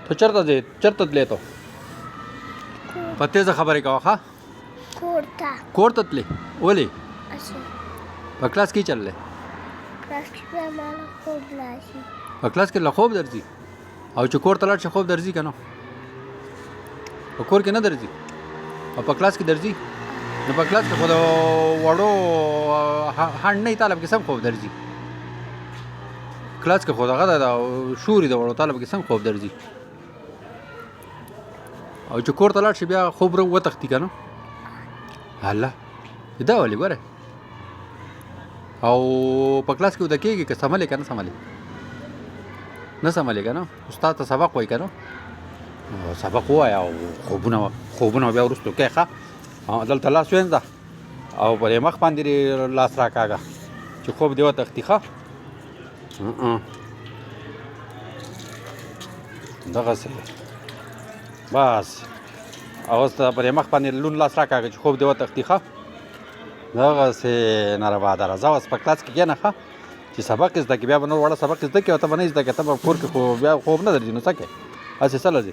ته چېرته ځې چېرته تللی ته په تیزه خبرې کوه ښه کور ته تللی ولې په کلاس کې چللی په کلاس کې له خوب درځي او چې کور ته لاړ شي خوب درځي که نه په کور کې نه درځي او په کلاس کې درځي نو په کلاس کې خو د وړو هنډ نه وي طالب کې سم خوب درځي کلاس کې خو دغه ده شوري د وړو طالب کې سم خوب درځي او چې کور ته لاړ شي بیا خوب وتښتي که نه الله دا ولې ګوره او په کلاس کې وده کېږي که سملې که نه سملې نه سملې که نه استاد ته سبق وایي که نه سبق ووایه او خوبونه بیا وروستو کوې ښه دلته لاس وینځه او پر مخ باندې لاس راکاږه چې خوب دې وتښتي ښه دغسې بس اوس ته پر مخ باندې لون لاس راکاږه چې خوب دې وتښتي ښه دغسې نربادره زه اوس په کلاس کې کښېنه ښه چې سبق یې زده کړې بیا به نور وړه سبق یې زده کړې او ته به نه یې زده کړې ته به کور کې خو بیا خوب نه درځي نو څه کوې هسې څه لځې